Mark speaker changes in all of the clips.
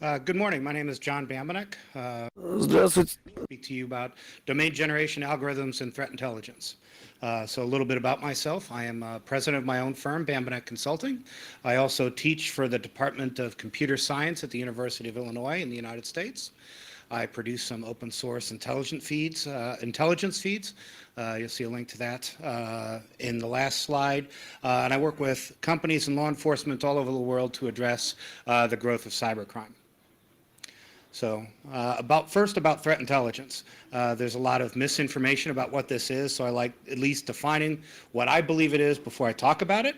Speaker 1: Good morning. My name is John Bambenek.
Speaker 2: Здравствуйте.
Speaker 1: Speak to you about domain generation algorithms and threat intelligence. So a little bit about myself. I am president of my own firm, Bambenek Consulting. I also teach for the Department of Computer Science at the University of Illinois in the United States. I produce some open source intelligence feeds. You'll see a link to that in the last slide. And I work with companies and law enforcement all over the world to address the growth of cybercrime. So about threat intelligence. There's a lot of misinformation about what this is, so I like at least defining what I believe it is before I talk about it.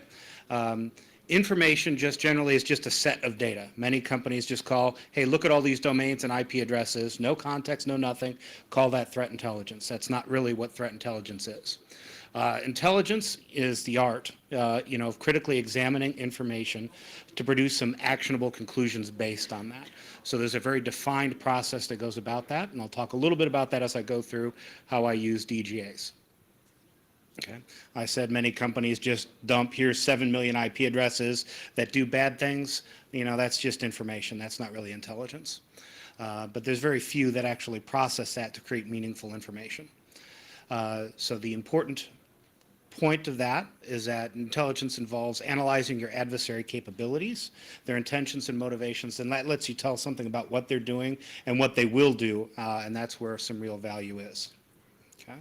Speaker 1: Information just generally is just a set of data. Many companies just call, hey, look at all these domains and IP addresses, no context, no nothing, call that threat intelligence. That's not really what threat intelligence is. Intelligence is the art, of critically examining information to produce some actionable conclusions based on that. So there's a very defined process that goes about that, and I'll talk a little bit about that as I go through how I use DGAs. Okay. I said many companies just dump, here's 7 million IP addresses that do bad things. That's just information. That's not really intelligence. But there's very few that actually process that to create meaningful information. So the important point of that is that intelligence involves analyzing your adversary capabilities, their intentions and motivations, and that lets you tell something about what they're doing and what they will do, and that's where some real value is. Okay.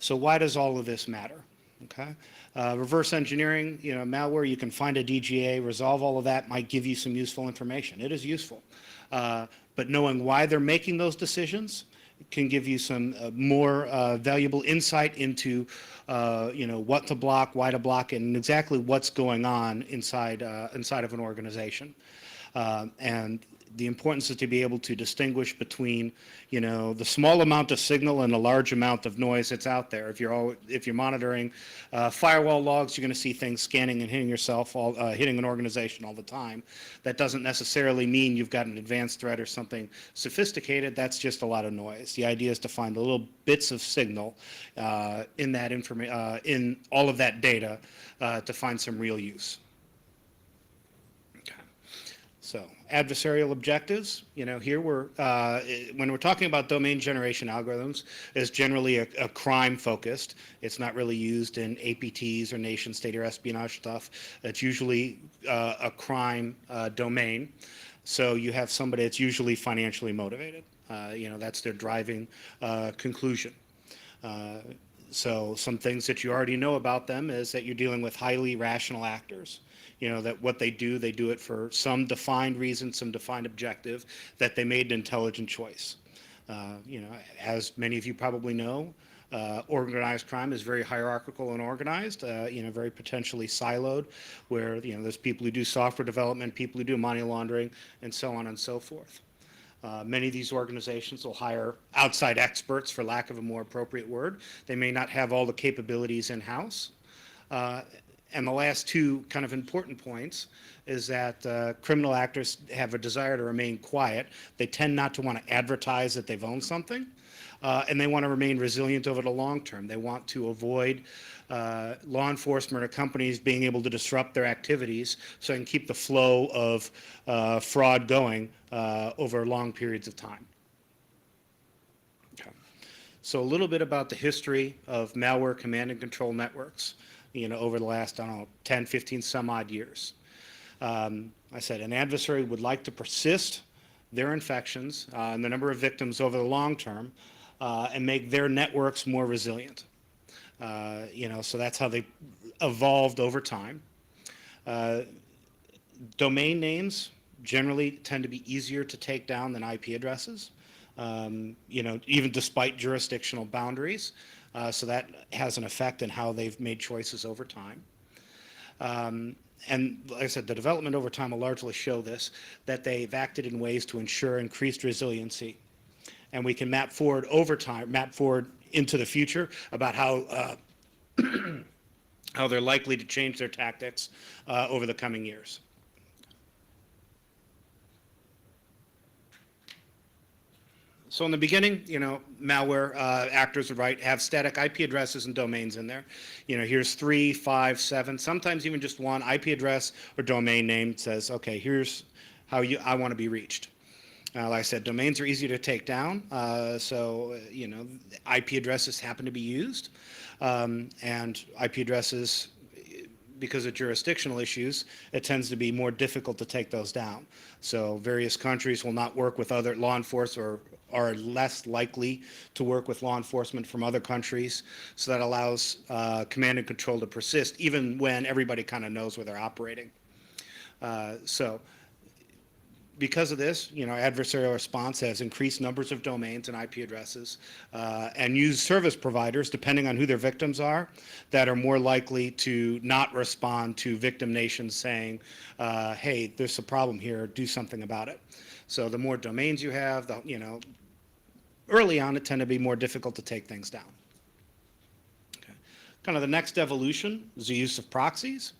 Speaker 1: So why does all of this matter? Okay. Reverse engineering, malware, you can find a DGA, resolve all of that, might give you some useful information. It is useful. But knowing why they're making those decisions can give you some more valuable insight into, what to block, why to block it, and exactly what's going on inside of an organization. And the importance is to be able to distinguish between, the small amount of signal and the large amount of noise that's out there. If you're monitoring firewall logs, you're going to see things scanning and hitting hitting an organization all the time. That doesn't necessarily mean you've got an advanced threat or something sophisticated. That's just a lot of noise. The idea is to find the little bits of signal in all of that data to find some real use. So adversarial objectives, here when we're talking about domain generation algorithms, is generally a crime focused. It's not really used in APTs or nation state or espionage stuff. It's usually a crime domain. So you have somebody that's usually financially motivated. That's their driving conclusion. So some things that you already know about them is that you're dealing with highly rational actors. That what they do it for some defined reason, some defined objective, that they made an intelligent choice. As many of you probably know, organized crime is very hierarchical and organized, very potentially siloed, where, there's people who do software development, people who do money laundering, and so on and so forth. Many of these organizations will hire outside experts, for lack of a more appropriate word. They may not have all the capabilities in-house. And the last two kind of important points is that criminal actors have a desire to remain quiet. They tend not to want to advertise that they've owned something, and they want to remain resilient over the long term. They want to avoid law enforcement or companies being able to disrupt their activities so they can keep the flow of fraud going over long periods of time. Okay. So a little bit about the history of malware command and control networks. Over the last, 10, 15, some odd years. I said an adversary would like to persist their infections and the number of victims over the long term and make their networks more resilient. So that's how they evolved over time. Domain names generally tend to be easier to take down than IP addresses, even despite jurisdictional boundaries. So that has an effect in how they've made choices over time. And like I said, the development over time will largely show this, that they've acted in ways to ensure increased resiliency. And we can map forward over time, map forward into the future about how how they're likely to change their tactics over the coming years. So in the beginning, malware actors would have static IP addresses and domains in there. Here's 3, 5, 7, sometimes even just one IP address or domain name. Says, okay, here's I want to be reached. Like I said, domains are easy to take down, IP addresses happen to be used, and IP addresses, because of jurisdictional issues, it tends to be more difficult to take those down. So various countries will not work with other law enforcement, or are less likely to work with law enforcement from other countries. So that allows command and control to persist even when everybody kind of knows where they're operating. So because of this, adversarial response has increased numbers of domains and IP addresses, and used service providers, depending on who their victims are, that are more likely to not respond to victim nations saying, hey, there's a problem here, do something about it. So the more domains you have, early on it tended to be more difficult to take things down. Okay. Kind of the next evolution is the use of proxies.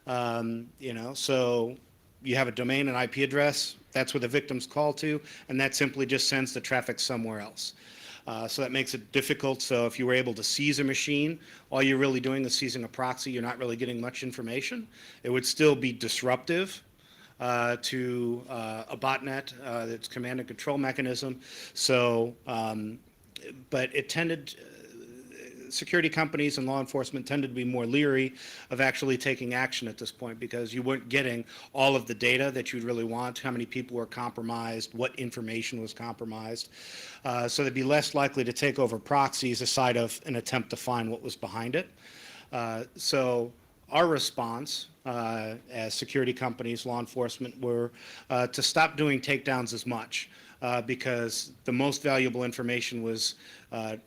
Speaker 1: So you have a domain and IP address, that's where the victim's called to, and that simply just sends the traffic somewhere else. So that makes it difficult. So if you were able to seize a machine, all you're really doing is seizing a proxy, you're not really getting much information. It would still be disruptive to a botnet, its command and control mechanism. So, but it tended, security companies and law enforcement tended to be more leery of actually taking action at this point, because you weren't getting all of the data that you'd really want, how many people were compromised, what information was compromised. So they'd be less likely to take over proxies aside of an attempt to find what was behind it. So our response as security companies, law enforcement, were to stop doing takedowns as much. Because the most valuable information was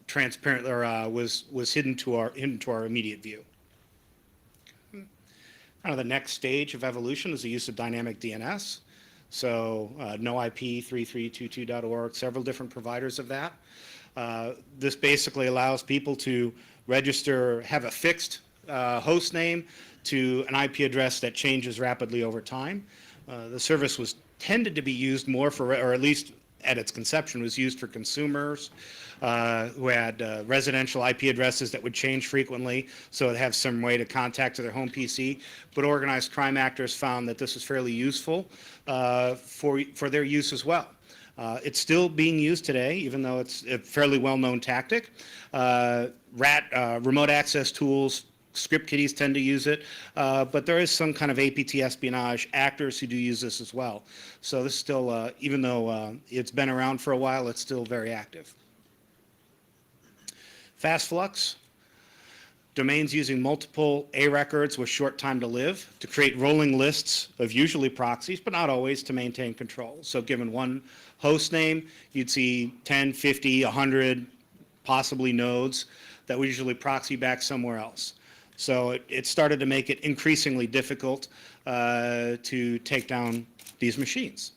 Speaker 1: transparent, or was hidden to our immediate view. Kind of the next stage of evolution is the use of dynamic DNS. So NoIP3322.org, several different providers of that. This basically allows people to register, have a fixed host name to an IP address that changes rapidly over time. The service was tended to be used more for, or at least at its conception, was used for consumers who had residential IP addresses that would change frequently, so it'd have some way to contact to their home PC. But organized crime actors found that this was fairly useful for their use as well. It's still being used today, even though it's a fairly well-known tactic. Remote access tools, script kiddies tend to use it, but there is some kind of APT espionage actors who do use this as well. So this is still, even though it's been around for a while, it's still very active. Fast flux, domains using multiple A records with short time to live to create rolling lists of usually proxies, but not always, to maintain control. So given one host name, you'd see 10, 50, 100, possibly nodes that would usually proxy back somewhere else. So it started to make it increasingly difficult to take down these machines.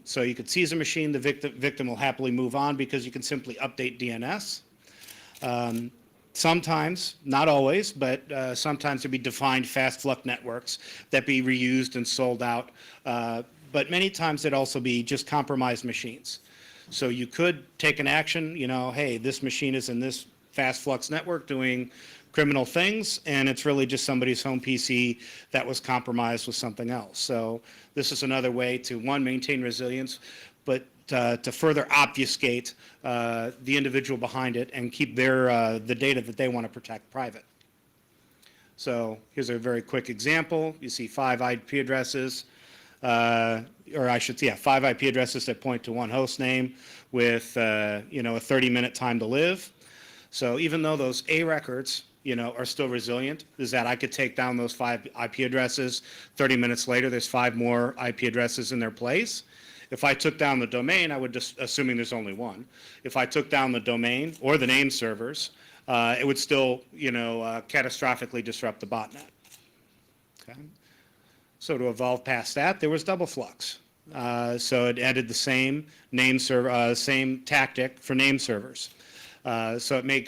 Speaker 1: So you could seize a machine, the victim will happily move on because you can simply update DNS. Sometimes, not always, but sometimes there'd be defined fast flux networks that be reused and sold out. But many times it'd also be just compromised machines. So you could take an action, hey, this machine is in this fast flux network doing criminal things, and it's really just somebody's home PC that was compromised with something else. So this is another way to, one, maintain resilience, but to further obfuscate the individual behind it and keep their the data that they want to protect private. So here's a very quick example. You see 5 IP addresses, or I should say, 5 IP addresses that point to one host name with a 30-minute time to live. So even though those A records are still resilient, is that I could take down those 5 IP addresses. 30 minutes later, there's 5 more IP addresses in their place. If I took down the domain, I would just, assuming there's only one, if I took down the domain or the name servers, it would still, catastrophically disrupt the botnet. Okay. So to evolve past that, there was double flux. So it added the same name server, same tactic for name servers. So it made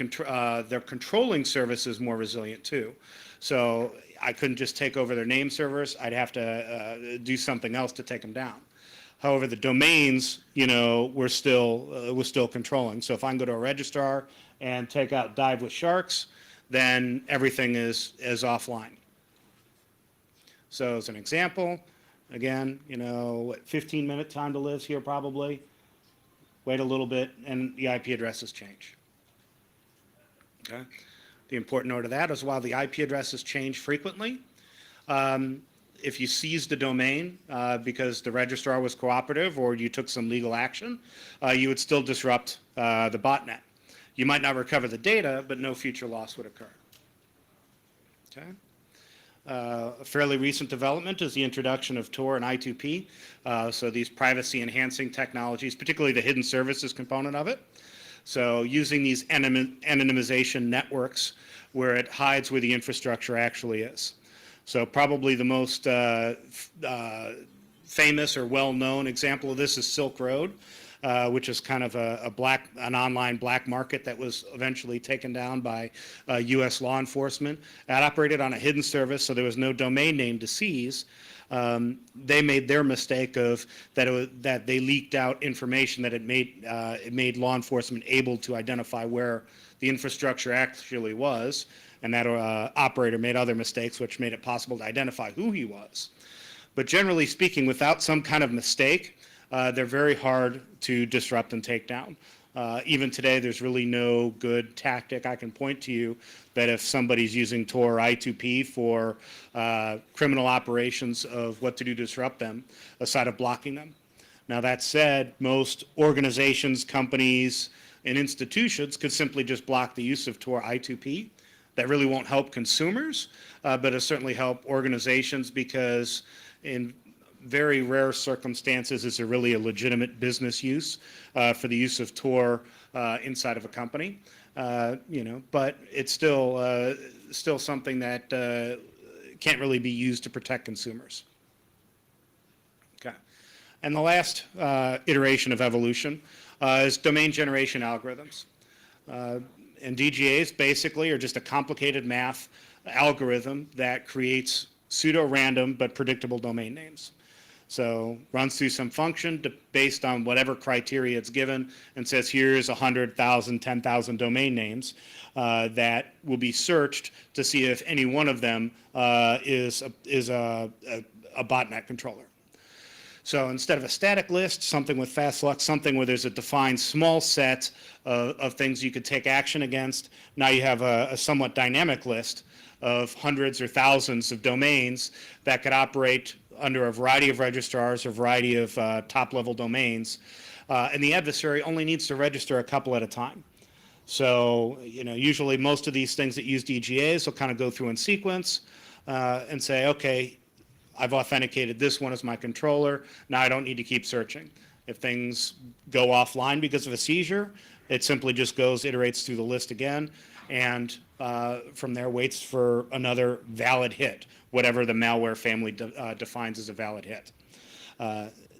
Speaker 1: their controlling services more resilient too. So I couldn't just take over their name servers. I'd have to do something else to take them down. However, the domains, were still controlling. So if I can go to a registrar and take out dive with sharks, then everything is offline. So as an example, Again, you know, what, 15-minute time to live here probably. Wait a little bit, and the IP addresses change. Okay. The important note of that is while the IP addresses change frequently, if you seized the domain because the registrar was cooperative or you took some legal action, you would still disrupt the botnet. You might not recover the data, but no future loss would occur. Okay. A fairly recent development is the introduction of Tor and I2P. So these privacy enhancing technologies, particularly the hidden services component of it. So using these anonymization networks where it hides where the infrastructure actually is. So probably the most famous or well-known example of this is Silk Road, which is kind of an online black market that was eventually taken down by U.S. law enforcement. That operated on a hidden service, so there was no domain name to seize. They made their mistake of that they leaked out information that it made law enforcement able to identify where the infrastructure actually was, and that operator made other mistakes which made it possible to identify who he was. But generally speaking, without some kind of mistake, they're very hard to disrupt and take down. Even today, there's really no good tactic I can point to you that if somebody's using Tor or I2P for criminal operations of what to do to disrupt them, aside of blocking them. Now that said, most organizations, companies, and institutions could simply just block the use of Tor I2P. That really won't help consumers, but it'll certainly help organizations because in very rare circumstances is there really a legitimate business use for the use of Tor inside of a company. You know, but it's still something that can't really be used to protect consumers. Okay, and the last iteration of evolution is domain generation algorithms. And DGAs basically are just a complicated math algorithm that creates pseudo-random but predictable domain names. So runs through some function based on whatever criteria it's given and says here's 100,000, 10,000 domain names that will be searched to see if any one of them is a botnet controller. So instead of a static list, something with fast select, something where there's a defined small set of things you could take action against, now you have a somewhat dynamic list of hundreds or thousands of domains that could operate under a variety of registrars, a variety of top-level domains, and the adversary only needs to register a couple at a time. So, you know, usually most of these things that use DGAs will kind of go through in sequence and say, okay, I've authenticated this one as my controller, now I don't need to keep searching. If things go offline because of a seizure, it simply just goes, iterates through the list again, and from there waits for another valid hit, whatever the malware family defines as a valid hit.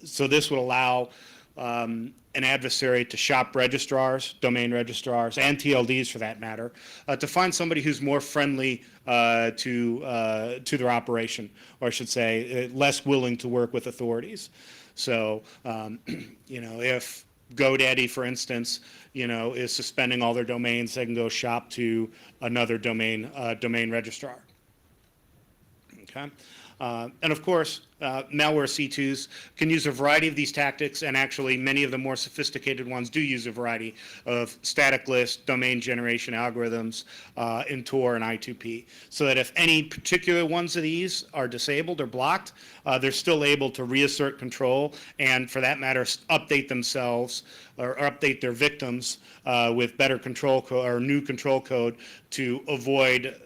Speaker 1: So this would allow an adversary to shop registrars, domain registrars, and TLDs for that matter, to find somebody who's more friendly to their operation, or I should say, less willing to work with authorities. So, you know, if GoDaddy, for instance, you know, is suspending all their domains, they can go shop to another domain registrar. Okay. And of course, malware C2s can use a variety of these tactics, and actually many of the more sophisticated ones do use a variety of static list, domain generation algorithms in Tor and I2P, so that if any particular ones of these are disabled or blocked, they're still able to reassert control and, for that matter, update themselves or update their victims with better control code or new control code to avoid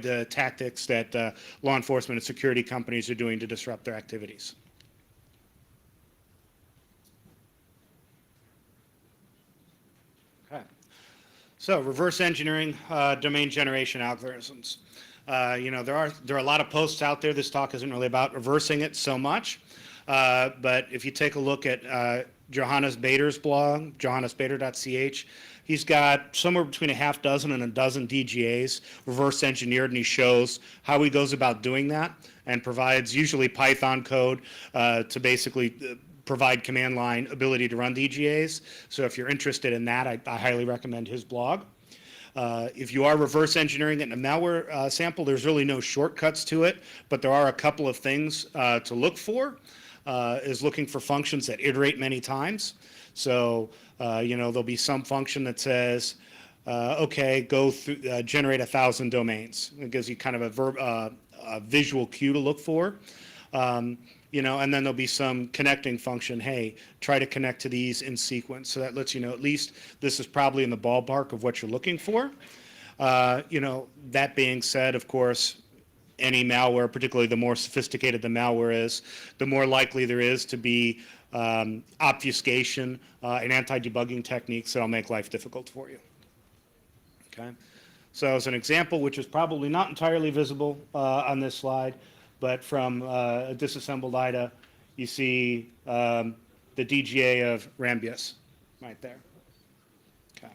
Speaker 1: the tactics that law enforcement and security companies are doing to disrupt their activities. Okay. So reverse engineering domain generation algorithms. You know, there are a lot of posts out there. This talk isn't really about reversing it so much, but if you take a look at Johannes Bader's blog, johannesbader.ch, he's got somewhere between a half dozen and a dozen DGAs reverse engineered, and he shows how he goes about doing that and provides usually Python code to basically provide command line ability to run DGAs. So if you're interested in that, I highly recommend his blog. If you are reverse engineering it in a malware sample, there's really no shortcuts to it, but there are a couple of things to look for. Is looking for functions that iterate many times. So, there'll be some function that says, okay, go through, generate 1,000 domains. It gives you kind of a visual cue to look for. And then there'll be some connecting function. Hey, try to connect to these in sequence. So that lets you know at least this is probably in the ballpark of what you're looking for. That being said, of course, any malware, particularly the more sophisticated the malware is, the more likely there is to be obfuscation and anti-debugging techniques that'll make life difficult for you. Okay. So as an example, which is probably not entirely visible on this slide, but from a disassembled IDA, you see the DGA of Rambius right there. Okay.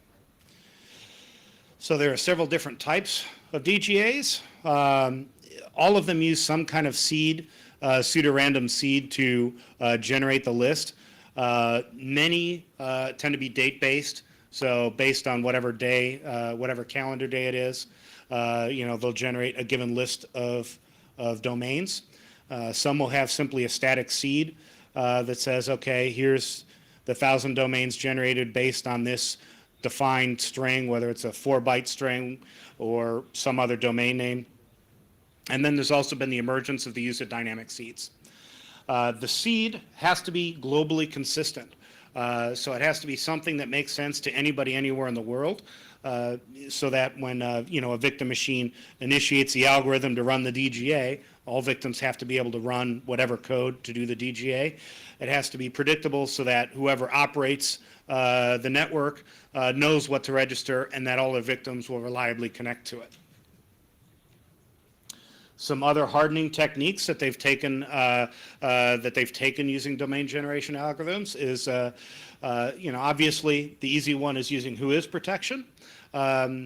Speaker 1: So there are several different types of DGAs. All of them use some kind of seed, pseudo-random seed to generate the list. Many tend to be date-based, so based on whatever day, whatever calendar day it is, they'll generate a given list of domains. Some will have simply a static seed that says, okay, here's the 1,000 domains generated based on this defined string, whether it's a 4-byte string or some other domain name. And then there's also been the emergence of the use of dynamic seeds. The seed has to be globally consistent. So it has to be something that makes sense to anybody anywhere in the world, so that when a victim machine initiates the algorithm to run the DGA, all victims have to be able to run whatever code to do the DGA. It has to be predictable so that whoever operates the network knows what to register and that all the victims will reliably connect to it. Some other hardening techniques that they've taken using domain generation algorithms is, obviously the easy one is using whois protection. Many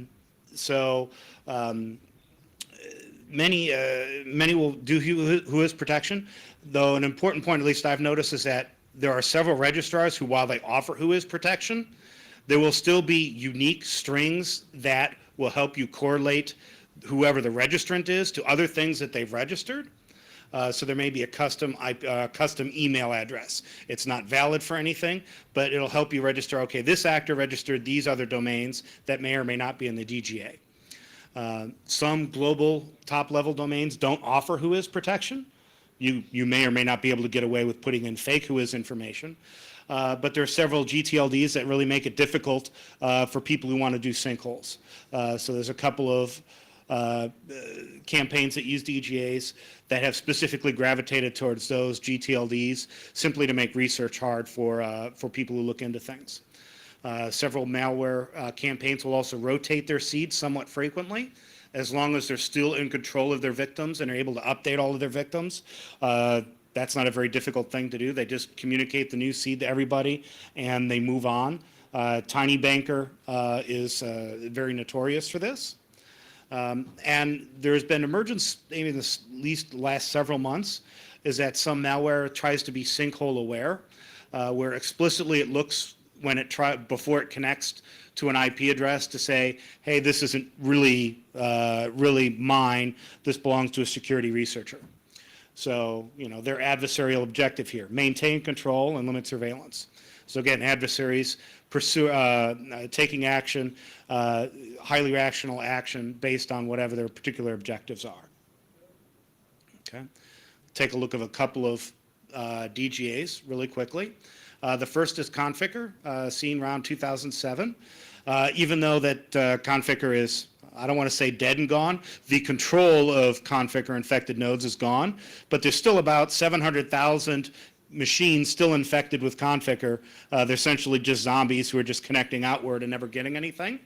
Speaker 1: will do whois protection, though an important point, at least I've noticed, is that there are several registrars who, while they offer whois protection, there will still be unique strings that will help you correlate whoever the registrant is to other things that they've registered. So there may be a custom email address. It's not valid for anything, but it'll help you register, okay, this actor registered these other domains that may or may not be in the DGA. Some global top-level domains don't offer whois protection. You may or may not be able to get away with putting in fake whois information. But there are several GTLDs that really make it difficult for people who want to do sinkholes. So there's a couple of campaigns that use DGAs that have specifically gravitated towards those GTLDs simply to make research hard for people who look into things. Several malware campaigns will also rotate their seeds somewhat frequently, as long as they're still in control of their victims and are able to update all of their victims. That's not a very difficult thing to do. They just communicate the new seed to everybody and they move on. Tiny Banker is very notorious for this. And there's been emergence, maybe in the last several months, is that some malware tries to be sinkhole aware, where explicitly it looks before it connects to an IP address to say, hey, this isn't really mine. This belongs to a security researcher. So, their adversarial objective here: maintain control and limit surveillance. So again, adversaries taking action, highly rational action based on whatever their particular objectives are. Okay, take a look at a couple of DGAs really quickly. The first is Conficker, seen around 2007. Even though that Conficker is, I don't want to say dead and gone, the control of Conficker infected nodes is gone, but there's still about 700,000 machines still infected with Conficker. They're essentially just zombies who are just connecting outward and never getting anything.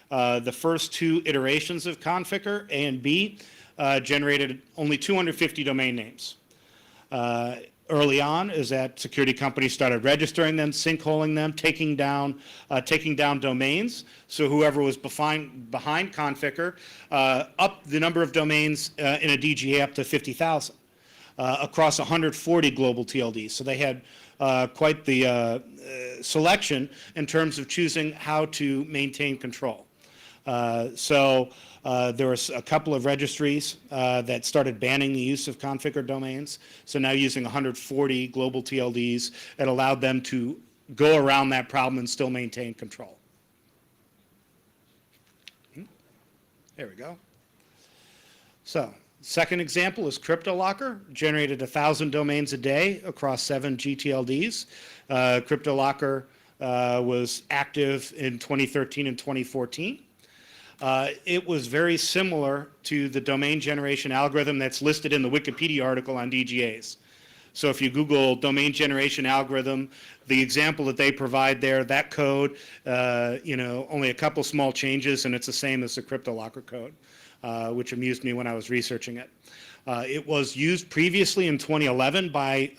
Speaker 1: The first two iterations of Conficker, A and B, generated only 250 domain names. Early on is that security companies started registering them, sinkholing them, taking down domains. So whoever was behind Conficker upped the number of domains in a DGA up to 50,000 across 140 global TLDs. So they had quite the selection in terms of choosing how to maintain control. There was a couple of registries that started banning the use of configured domains. So now using 140 global TLDs, it allowed them to go around that problem and still maintain control. There we go. So second example is CryptoLocker, generated 1,000 domains a day across 7 GTLDs. CryptoLocker was active in 2013 and 2014. It was very similar to the domain generation algorithm that's listed in the Wikipedia article on DGAs. So if you Google domain generation algorithm, the example that they provide there, that code, only a couple small changes, and it's the same as the CryptoLocker code, which amused me when I was researching it. It was used previously in 2011 by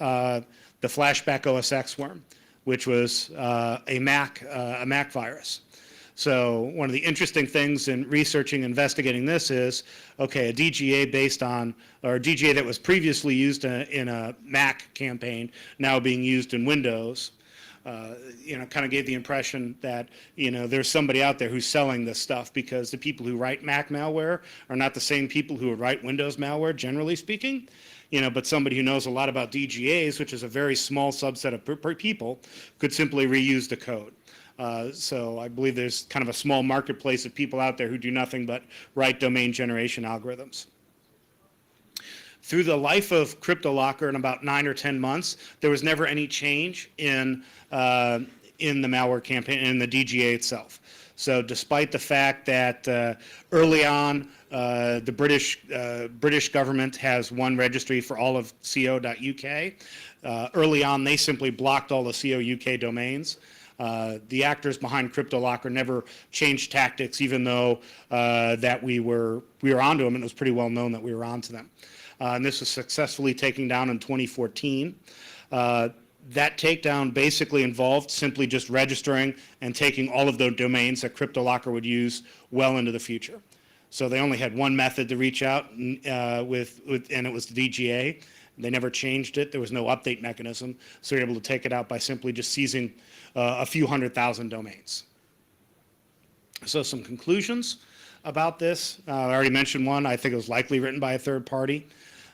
Speaker 1: the Flashback OS X worm, which was a Mac virus. So one of the interesting things in researching, investigating this is, okay, a DGA based on, or a DGA that was previously used in a Mac campaign, now being used in Windows, kind of gave the impression that, there's somebody out there who's selling this stuff, because the people who write Mac malware are not the same people who write Windows malware, generally speaking. But somebody who knows a lot about DGAs, which is a very small subset of people, could simply reuse the code. So I believe there's kind of a small marketplace of people out there who do nothing but write domain generation algorithms. Through the life of CryptoLocker, in about 9 or 10 months, there was never any change in the malware campaign, in the DGA itself. So despite the fact that early on, the British government has one registry for all of co.uk, early on they simply blocked all the co.uk domains. The actors behind CryptoLocker never changed tactics, even though that we were onto them, and it was pretty well known that we were onto them. And this was successfully taken down in 2014. That takedown basically involved simply just registering and taking all of the domains that CryptoLocker would use well into the future. So they only had one method to reach out and it was the DGA. They never changed it. There was no update mechanism. So you're able to take it out by simply just seizing a few 100,000 domains. So some conclusions about this. I already mentioned one. I think it was likely written by a third party.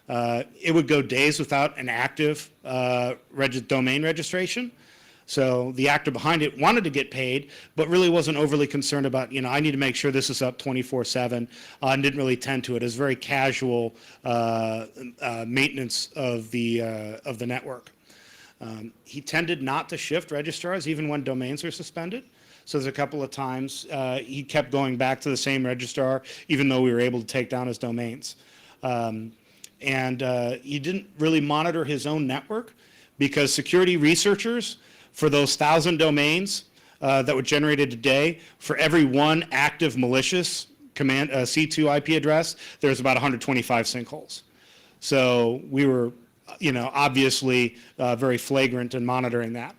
Speaker 1: It would go days without an active domain registration. So the actor behind it wanted to get paid, but really wasn't overly concerned about, I need to make sure this is up 24/7, and didn't really tend to it. It was very casual maintenance of the network. He tended not to shift registrars even when domains are suspended. So there's a couple of times he kept going back to the same registrar, even though we were able to take down his domains. And he didn't really monitor his own network, because security researchers, for those 1,000 domains that were generated today, for every one active malicious C2 IP address, there's about 125 sinkholes. So we were, obviously very flagrant in monitoring that.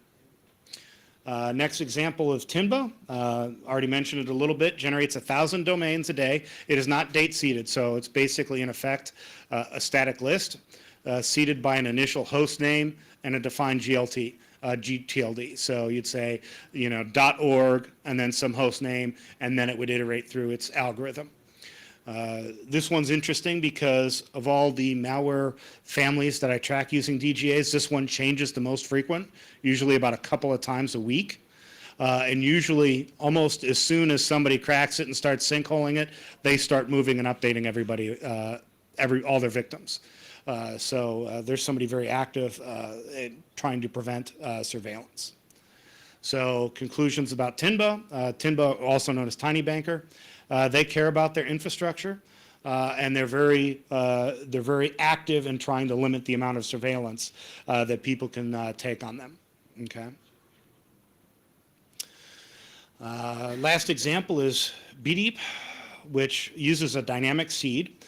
Speaker 1: Next example is Timba. Already mentioned it a little bit. Generates 1,000 domains a day. It is not date seeded, so it's basically in effect a static list seeded by an initial host name and a defined GTLD. So you'd say, .org and then some host name, and then it would iterate through its algorithm. This one's interesting because of all the malware families that I track using DGAs, this one changes the most frequent, usually about a couple of times a week. And usually almost as soon as somebody cracks it and starts sinkholing it, they start moving and updating everybody, all their victims. So there's somebody very active in trying to prevent surveillance. So conclusions about Timba. Timba, also known as Tiny Banker. They care about their infrastructure, and they're very active in trying to limit the amount of surveillance that people can take on them. Okay. Last example is BDeep, which uses a dynamic seed.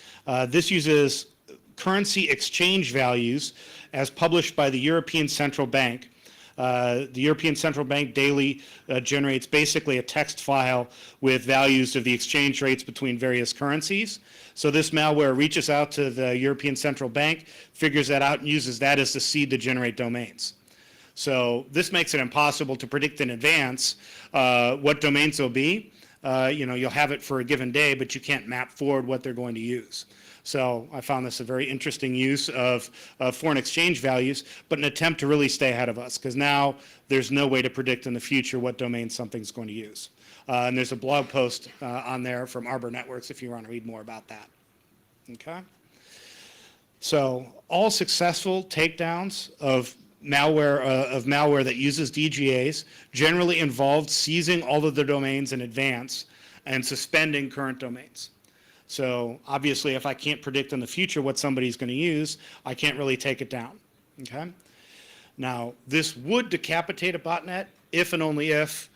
Speaker 1: This uses currency exchange values as published by the European Central Bank. The European Central Bank daily generates basically a text file with values of the exchange rates between various currencies. So this malware reaches out to the European Central Bank, figures that out, and uses that as the seed to generate domains. So this makes it impossible to predict in advance what domains will be. you'll have it for a given day, but you can't map forward what they're going to use. So I found this a very interesting use of foreign exchange values, but an attempt to really stay ahead of us, because now there's no way to predict in the future what domain something's going to use. And there's a blog post on there from Arbor Networks if you want to read more about that. Okay? So all successful takedowns of malware that uses DGAs generally involved seizing all of the domains in advance and suspending current domains. So obviously, if I can't predict in the future what somebody's going to use, I can't really take it down. Okay? Now, this would decapitate a botnet if and only if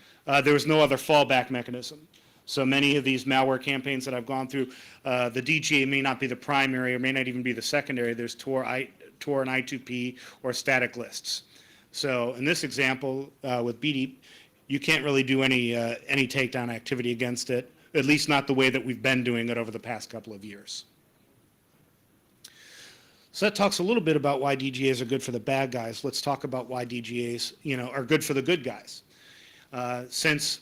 Speaker 1: there was no other fallback mechanism. So many of these malware campaigns that I've gone through, the DGA may not be the primary or may not even be the secondary. There's Tor and I2P or static lists. So in this example with BD, you can't really do any takedown activity against it, at least not the way that we've been doing it over the past couple of years. So that talks a little bit about why DGAs are good for the bad guys. Let's talk about why DGAs, are good for the good guys. Since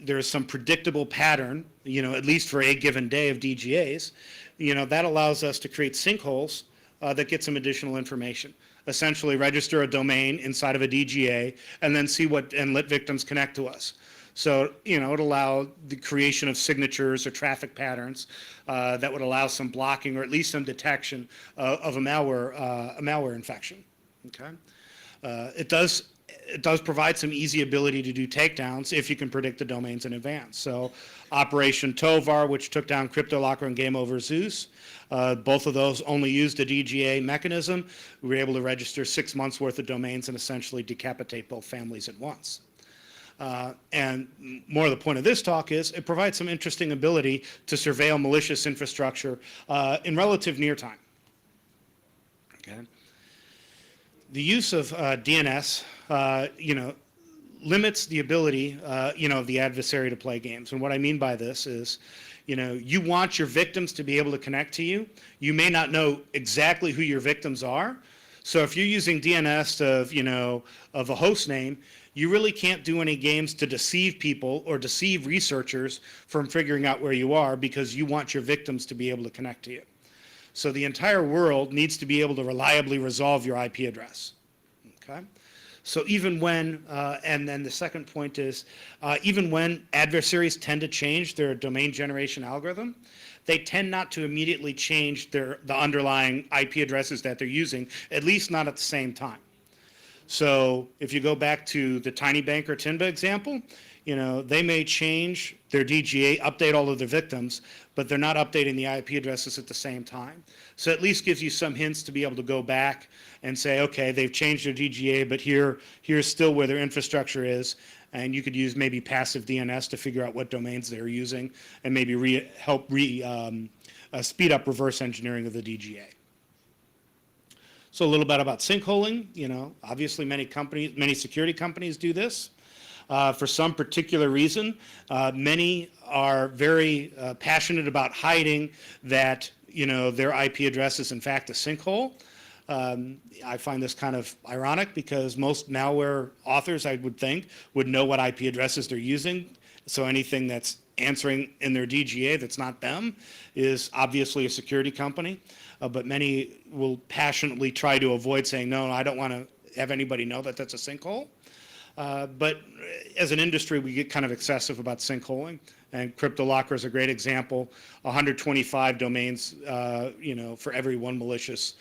Speaker 1: there's some predictable pattern, at least for a given day of DGAs, that allows us to create sinkholes that get some additional information. Essentially register a domain inside of a DGA and then and let victims connect to us. So, it allow the creation of signatures or traffic patterns that would allow some blocking or at least some detection of a malware infection. Okay, it does provide some easy ability to do takedowns if you can predict the domains in advance. So, Operation Tovar, which took down CryptoLocker and Game Over Zeus, both of those only used a DGA mechanism. We were able to register 6 months worth of domains and essentially decapitate both families at once. And more of the point of this talk is it provides some interesting ability to surveil malicious infrastructure in relative near time. Okay. The use of DNS, limits the ability, of the adversary to play games. And what I mean by this is, you want your victims to be able to connect to you. You may not know exactly who your victims are. So if you're using DNS of a host name, you really can't do any games to deceive people or deceive researchers from figuring out where you are, because you want your victims to be able to connect to you. So the entire world needs to be able to reliably resolve your IP address. Okay? So even when, and then the second point is, even when adversaries tend to change their domain generation algorithm, they tend not to immediately change the underlying IP addresses that they're using, at least not at the same time. So if you go back to the Tiny Bank or Tinba example, they may change their DGA, update all of their victims, but they're not updating the IP addresses at the same time. So at least gives you some hints to be able to go back and say, okay, they've changed their DGA, but here's still where their infrastructure is, and you could use maybe passive DNS to figure out what domains they're using and maybe help speed up reverse engineering of the DGA. So a little bit about sinkholing. Obviously many security companies do this. For some particular reason, many are very passionate about hiding that, their IP address is in fact a sinkhole. I find this kind of ironic because most malware authors, I would think, would know what IP addresses they're using. So anything that's answering in their DGA that's not them is obviously a security company. But many will passionately try to avoid saying, no, I don't want to have anybody know that that's a sinkhole. But as an industry, we get kind of excessive about sinkholing. And CryptoLocker is a great example. 125 domains, for every one malicious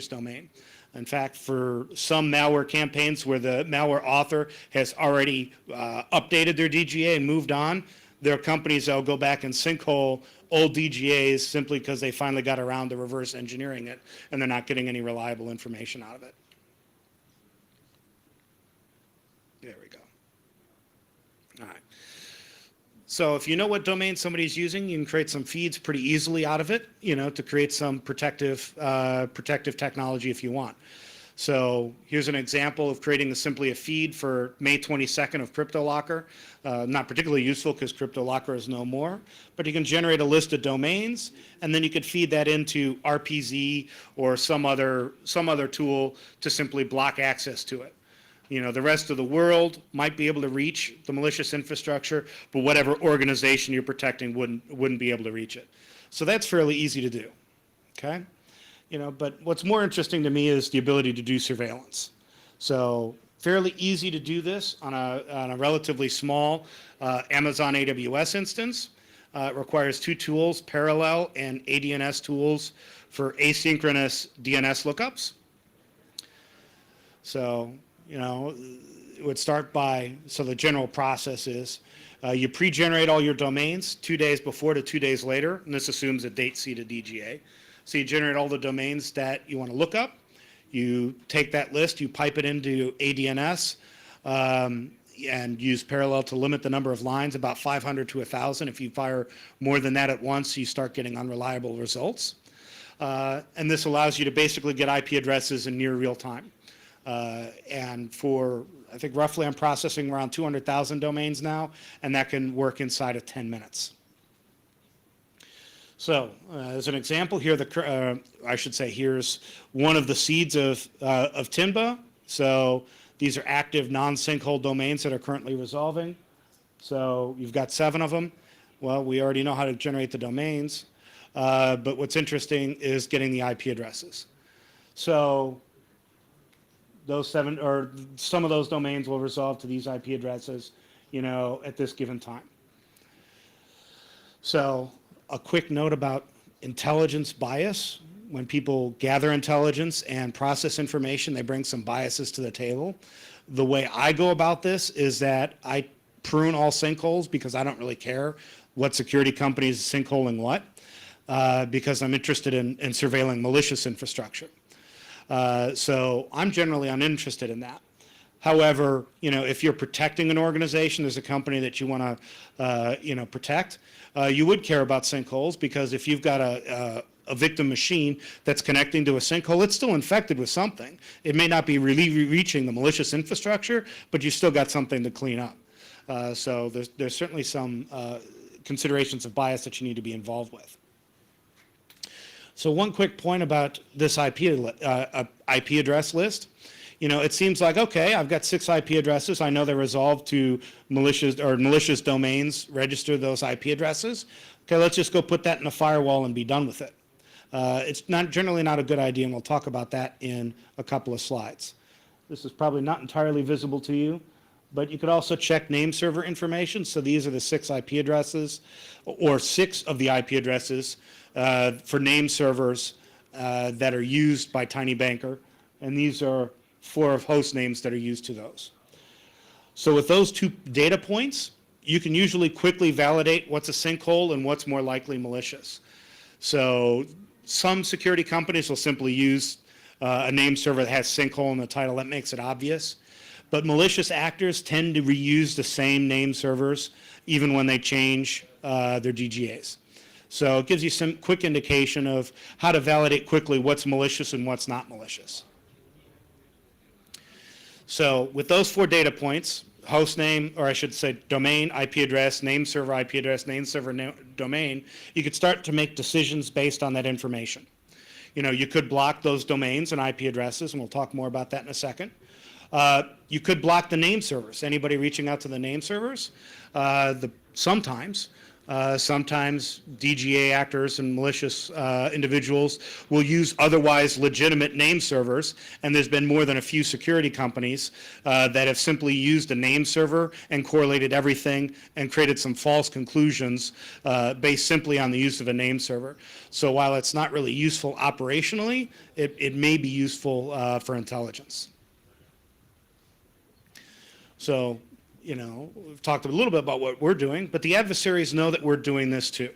Speaker 1: domain. In fact, for some malware campaigns where the malware author has already updated their DGA and moved on, there are companies that will go back and sinkhole old DGAs simply because they finally got around to reverse engineering it and they're not getting any reliable information out of it. There we go. All right. So if you know what domain somebody's using, you can create some feeds pretty easily out of it, to create some protective technology if you want. So here's an example of creating simply a feed for May 22nd of CryptoLocker. Not particularly useful because CryptoLocker is no more, but you can generate a list of domains and then you could feed that into RPZ or some other tool to simply block access to it. The rest of the world might be able to reach the malicious infrastructure, but whatever organization you're protecting wouldn't be able to reach it. So that's fairly easy to do, okay? But what's more interesting to me is the ability to do surveillance. So fairly easy to do this on a relatively small Amazon AWS instance. It requires two tools, Parallel and ADNS tools for asynchronous DNS lookups. So, it would start by, so the general process is you pre-generate all your domains 2 days before to 2 days later, and this assumes a date seed of DGA. So you generate all the domains that you want to look up. You take that list, you pipe it into ADNS, and use Parallel to limit the number of lines, about 500 to 1,000. If you fire more than that at once, you start getting unreliable results. And this allows you to basically get IP addresses in near real time. And for, I think roughly I'm processing around 200,000 domains now, and that can work inside of 10 minutes. So as an example here, I should say here's one of the seeds of Tinba. So these are active non-sinkhole domains that are currently resolving. So you've got 7 of them. Well, we already know how to generate the domains. But what's interesting is getting the IP addresses. So those 7, or some of those domains will resolve to these IP addresses, at this given time. So a quick note about intelligence bias. When people gather intelligence and process information, they bring some biases to the table. The way I go about this is that I prune all sinkholes because I don't really care what security company is sinkholing what, because I'm interested in surveilling malicious infrastructure. So I'm generally uninterested in that. However, if you're protecting an organization, there's a company that you want to, protect, you would care about sinkholes, because if you've got a victim machine that's connecting to a sinkhole, it's still infected with something. It may not be really reaching the malicious infrastructure, but you still got something to clean up. So there's certainly some considerations of bias that you need to be involved with. So one quick point about this IP address list. It seems like, okay, I've got 6 IP addresses. I know they're resolved to malicious domains register those IP addresses. Okay, let's just go put that in a firewall and be done with it. It's generally not a good idea, and we'll talk about that in a couple of slides. This is probably not entirely visible to you, but you could also check name server information. So these are the 6 IP addresses, or 6 of the IP addresses for name servers that are used by Tiny Banker, and these are 4 of host names that are used to those. So with those 2 data points, you can usually quickly validate what's a sinkhole and what's more likely malicious. So some security companies will simply use a name server that has sinkhole in the title. That makes it obvious. But malicious actors tend to reuse the same name servers even when they change their DGAs. So it gives you some quick indication of how to validate quickly what's malicious and what's not malicious. So with those 4 data points, host name, or I should say domain, IP address, name server, IP address, name server, domain, you could start to make decisions based on that information. You could block those domains and IP addresses, and we'll talk more about that in a second. You could block the name servers. Anybody reaching out to the name servers? Sometimes DGA actors and malicious individuals will use otherwise legitimate name servers, and there's been more than a few security companies that have simply used a name server and correlated everything and created some false conclusions based simply on the use of a name server. So while it's not really useful operationally, it may be useful for intelligence. So, we've talked a little bit about what we're doing, but the adversaries know that we're doing this too.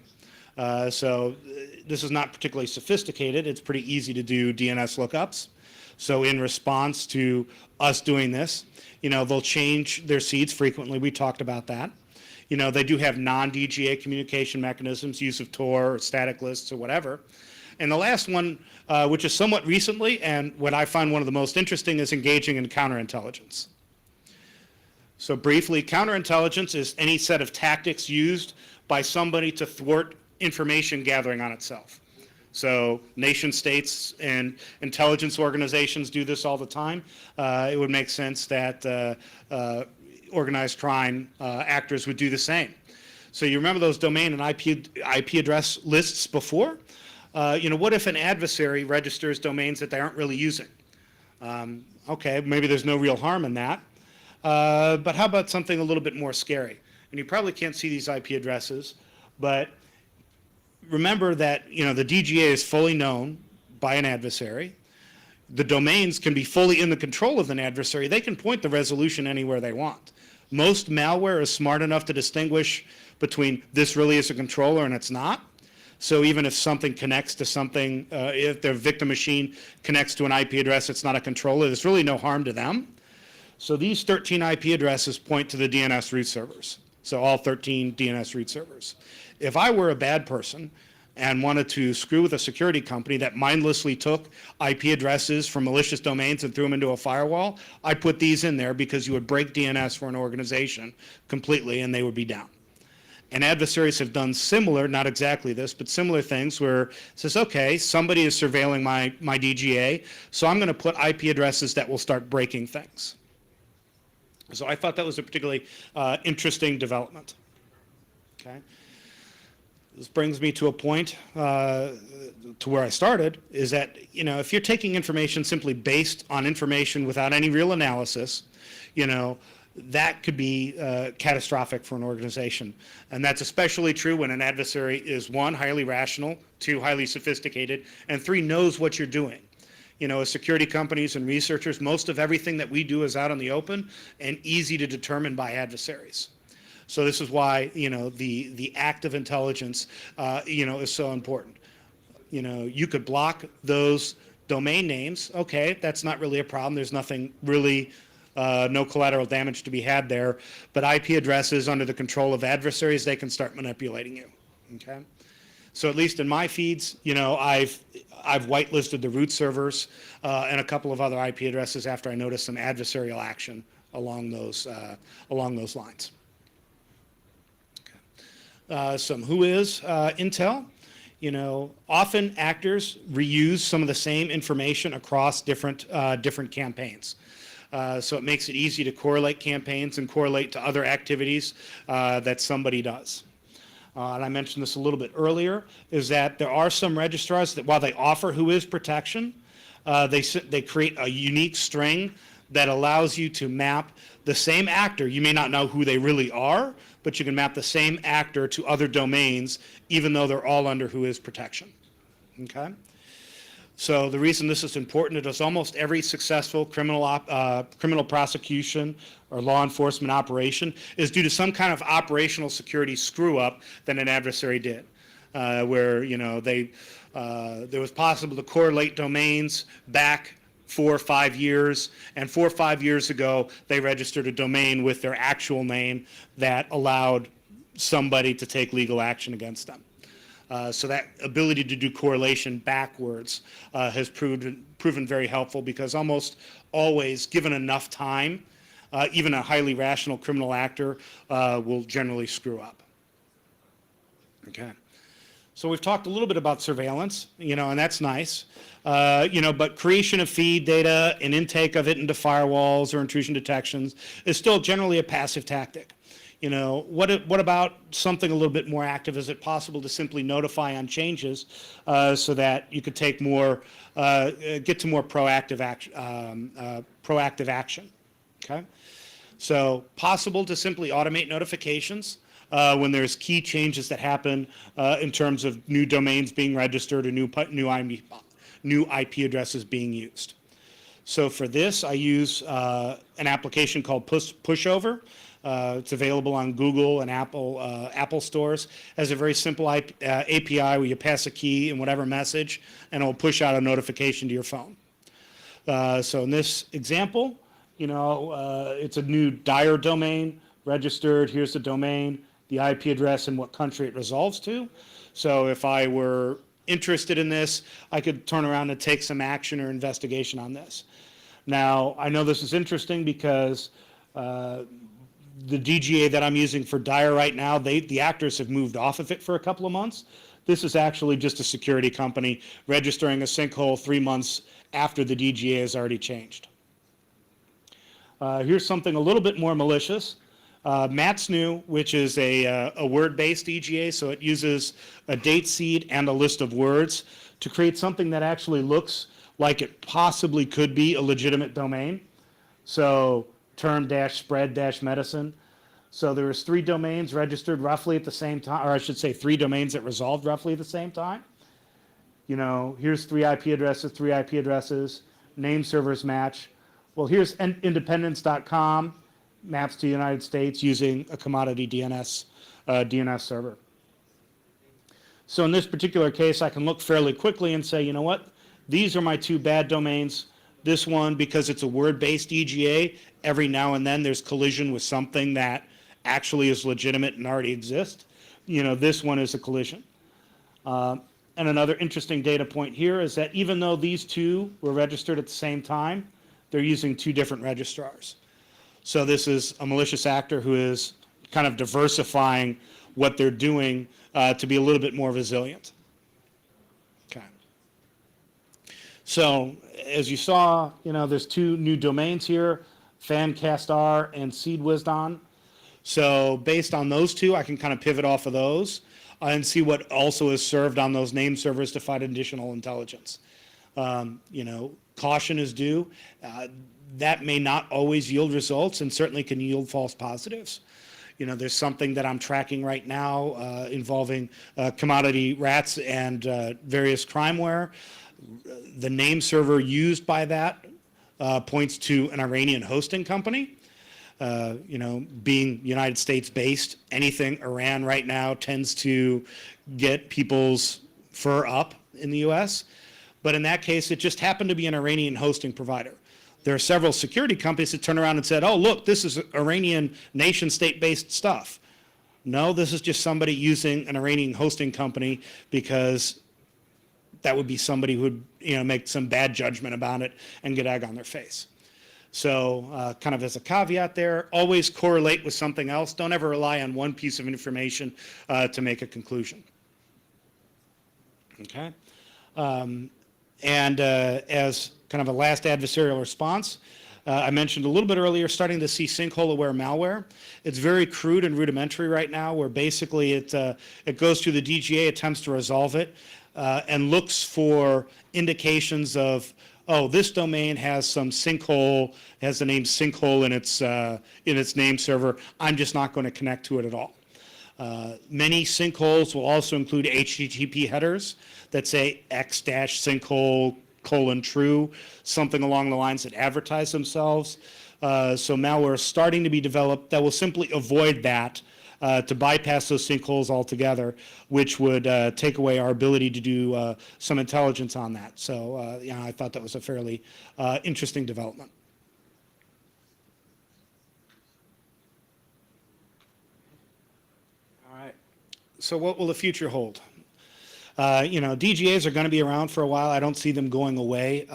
Speaker 1: So this is not particularly sophisticated. It's pretty easy to do DNS lookups. So in response to us doing this, they'll change their seeds frequently. We talked about that. They do have non-DGA communication mechanisms, use of Tor or static lists or whatever. And the last one, which is somewhat recently, and what I find one of the most interesting, is engaging in counterintelligence. So briefly, counterintelligence is any set of tactics used by somebody to thwart information gathering on itself. So nation states and intelligence organizations do this all the time. It would make sense that organized crime actors would do the same. So you remember those domain and IP address lists before? What if an adversary registers domains that they aren't really using? Okay, maybe there's no real harm in that. But how about something a little bit more scary? And you probably can't see these IP addresses, but remember that the DGA is fully known by an adversary. The domains can be fully in the control of an adversary. They can point the resolution anywhere they want. Most malware is smart enough to distinguish between this really is a controller and it's not. So even if something connects to something, if their victim machine connects to an IP address, it's not a controller, there's really no harm to them. So these 13 IP addresses point to the DNS root servers. So all 13 DNS root servers. If I were a bad person and wanted to screw with a security company that mindlessly took IP addresses from malicious domains and threw them into a firewall, I'd put these in there because you would break DNS for an organization completely and they would be down. And adversaries have done similar, not exactly this, but similar things where it says, okay, somebody is surveilling my DGA, so I'm going to put IP addresses that will start breaking things. So I thought that was a particularly interesting development. Okay. This brings me to a point to where I started, is that if you're taking information simply based on information without any real analysis, that could be catastrophic for an organization. And that's especially true when an adversary is 1, highly rational, 2, highly sophisticated, and 3, knows what you're doing. As security companies and researchers, most of everything that we do is out in the open and easy to determine by adversaries. So this is why, the act of intelligence, is so important. You could block those domain names. Okay, that's not really a problem. There's nothing really, no collateral damage to be had there. But IP addresses under the control of adversaries, they can start manipulating you. Okay. So at least in my feeds, I've whitelisted the root servers and a couple of other IP addresses after I noticed some adversarial action along those lines. Okay. Some who is intel. Often actors reuse some of the same information across different campaigns. So it makes it easy to correlate campaigns and correlate to other activities that somebody does. And I mentioned this a little bit earlier, is that there are some registrars that while they offer whois protection, they create a unique string that allows you to map the same actor. You may not know who they really are, but you can map the same actor to other domains, even though they're all under whois protection. Okay? So the reason this is important is almost every successful criminal prosecution or law enforcement operation is due to some kind of operational security screw up that an adversary did, where there was possible to correlate domains back 4 or 5 years, and 4 or 5 years ago they registered a domain with their actual name that allowed somebody to take legal action against them. So that ability to do correlation backwards has proven very helpful, because almost always, given enough time, even a highly rational criminal actor will generally screw up. Okay. So we've talked a little bit about surveillance, and that's nice. But creation of feed data and intake of it into firewalls or intrusion detections is still generally a passive tactic. What about something a little bit more active? Is it possible to simply notify on changes so that you could take more, get to more proactive action? Okay, so possible to simply automate notifications when there's key changes that happen in terms of new domains being registered or new IP addresses being used. So for this, I use an application called Pushover. It's available on Google and Apple stores. It has a very simple API where you pass a key in whatever message, and it'll push out a notification to your phone. So in this example, it's a new dire domain registered. Here's the domain, the IP address, and what country it resolves to. So if I were interested in this, I could turn around and take some action or investigation on this. Now, I know this is interesting because the DGA that I'm using for dire right now, the actors have moved off of it for a couple of months. This is actually just a security company registering a sinkhole 3 months after the DGA has already changed. Here's something a little bit more malicious. MATSNU, which is a word-based DGA, so it uses a date seed and a list of words to create something that actually looks like it possibly could be a legitimate domain. So term-spread-medicine. So there was 3 domains registered roughly at the same time, or I should say 3 domains that resolved roughly at the same time. You know, here's 3 IP addresses, name servers match. Well, here's independence.com, maps to the United States using a commodity DNS server. So in this particular case, I can look fairly quickly and say, you know what, these are my 2 bad domains. This one, because it's a word-based DGA, every now and then there's collision with something that actually is legitimate and already exists. You know, this one is a collision. And another interesting data point here is that even though these 2 were registered at the same time, they're using 2 different registrars. So this is a malicious actor who is kind of diversifying what they're doing to be a little bit more resilient. Okay. So as you saw, you know, there's 2 new domains here, Fancastar and SeedWisdom. So based on those 2, I can kind of pivot off of those and see what also is served on those name servers to find additional intelligence. You know, caution is due. That may not always yield results and certainly can yield false positives. You know, there's something that I'm tracking right now involving commodity rats and various crimeware. The name server used by that points to an Iranian hosting company. You know, being United States based, anything Iran right now tends to get people's fur up in the US. But in that case, it just happened to be an Iranian hosting provider. There are several security companies that turned around and said, oh, look, this is Iranian nation state based stuff. No, this is just somebody using an Iranian hosting company because that would be somebody who would, you know, make some bad judgment about it and get egg on their face. So kind of as a caveat there, always correlate with something else. Don't ever rely on one piece of information to make a conclusion. Okay. And as kind of a last adversarial response, I mentioned a little bit earlier, starting to see sinkhole-aware malware. It's very crude and rudimentary right now, where basically it goes through the DGA, attempts to resolve it, and looks for indications of, oh, this domain has some sinkhole, has the name sinkhole in its name server. I'm just not going to connect to it at all. Many sinkholes will also include HTTP headers that say x-sinkhole : true, something along the lines that advertise themselves. So malware is starting to be developed that will simply avoid that, to bypass those sinkholes altogether, which would take away our ability to do some intelligence on that. So you know, I thought that was a fairly interesting development. All right. So what will the future hold? You know, DGAs are going to be around for a while. I don't see them going away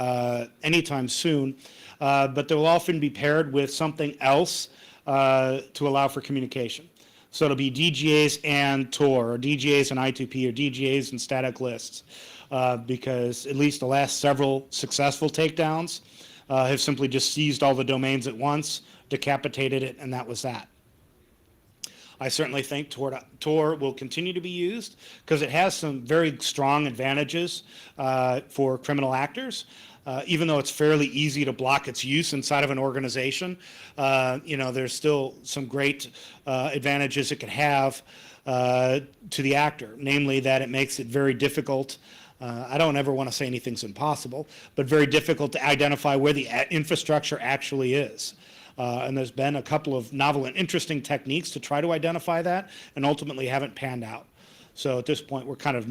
Speaker 1: anytime soon, but they will often be paired with something else to allow for communication. So it'll be DGAs and Tor, or DGAs and I2P, or DGAs and static lists, because at least the last several successful takedowns have simply just seized all the domains at once, decapitated it, and that was that. I certainly think Tor will continue to be used because it has some very strong advantages for criminal actors. Even though it's fairly easy to block its use inside of an organization, you know, there's still some great advantages it can have to the actor, namely that it makes it very difficult. I don't ever want to say anything's impossible, but very difficult to identify where the infrastructure actually is. And there's been a couple of novel and interesting techniques to try to identify that and ultimately haven't panned out. So at this point, we're kind of,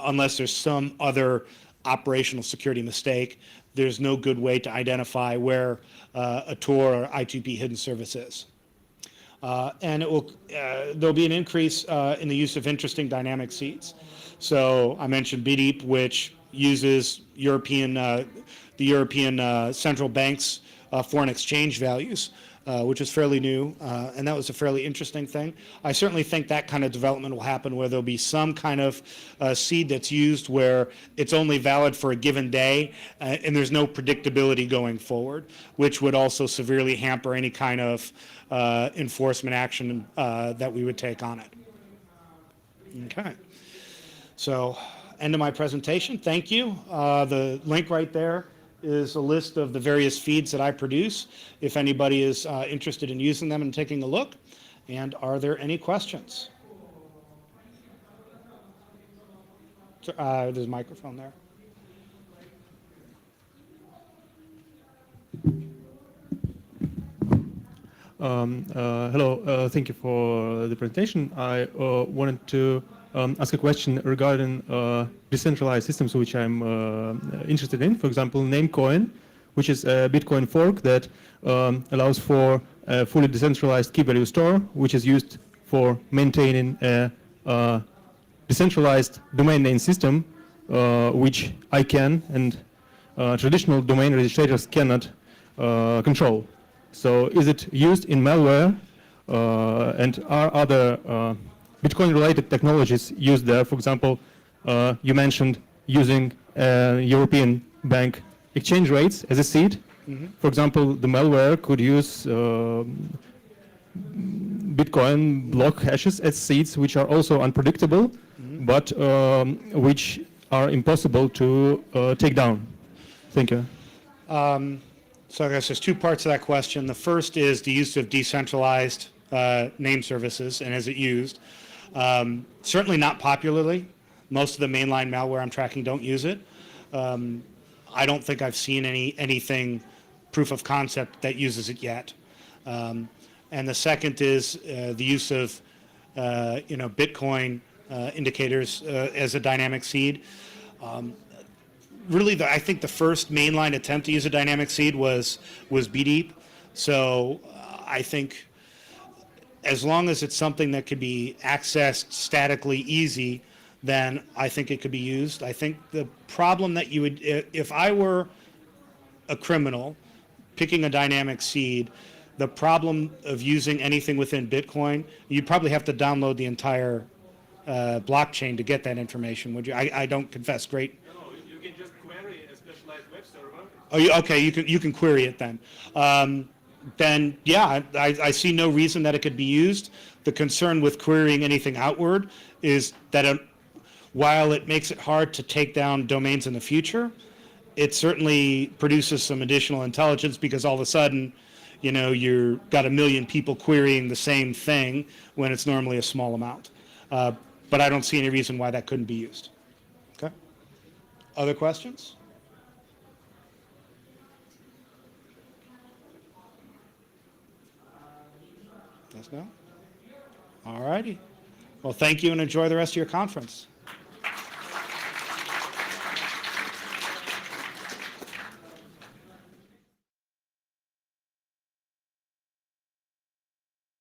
Speaker 1: unless there's some other operational security mistake, there's no good way to identify where a Tor or I2P hidden service is. And it will, there'll be an increase in the use of interesting dynamic seeds. So I mentioned BDEEP, which uses the European central banks' foreign exchange values which is fairly new, and that was a fairly interesting thing. I certainly think that kind of development will happen where there'll be some kind of seed that's used where it's only valid for a given day, and there's no predictability going forward, which would also severely hamper any kind of enforcement action that we would take on it. Okay. So, end of my presentation. Thank you. The link right there is a list of the various feeds that I produce, if anybody is interested in using them and taking a look. And are there any questions? There's a microphone there.
Speaker 2: Hello, thank you for the presentation. I wanted to ask a question regarding decentralized systems which I'm interested in. For example, Namecoin, which is a Bitcoin fork that allows for a fully decentralized key value store, which is used for maintaining a decentralized domain name system, which I can and traditional domain registrators cannot control. So is it used in malware, and are other Bitcoin-related technologies used there? For example, you mentioned using European bank exchange rates as a seed. Mm-hmm. For example, the malware could use Bitcoin block hashes as seeds, which are also unpredictable, mm-hmm. but which are impossible to take down. Thank you.
Speaker 1: So I guess there's two parts to that question. The first is the use of decentralized name services, and is it used? Certainly not popularly. Most of the mainline malware I'm tracking don't use it. I don't think I've seen anything proof of concept that uses it yet. And the second is the use of Bitcoin indicators as a dynamic seed. Really, I think the first mainline attempt to use a dynamic seed was BDeep. So I think as long as it's something that could be accessed statically easy, then I think it could be used. I think the problem that you would, if I were a criminal picking a dynamic seed, the problem of using anything within Bitcoin, you'd probably have to download the entire blockchain to get that information, would you? I don't confess great.
Speaker 2: You can just query a specialized web server.
Speaker 1: Oh, okay. You can query it then. Then yeah, I see no reason that it could be used. The concern with querying anything outward is that while it makes it hard to take down domains in the future, it certainly produces some additional intelligence, because all of a sudden, you've got 1 million people querying the same thing when it's normally a small amount. But I don't see any reason why that couldn't be used. Okay. Other questions? Yes, no? All righty. Well, thank you and enjoy the rest of your conference.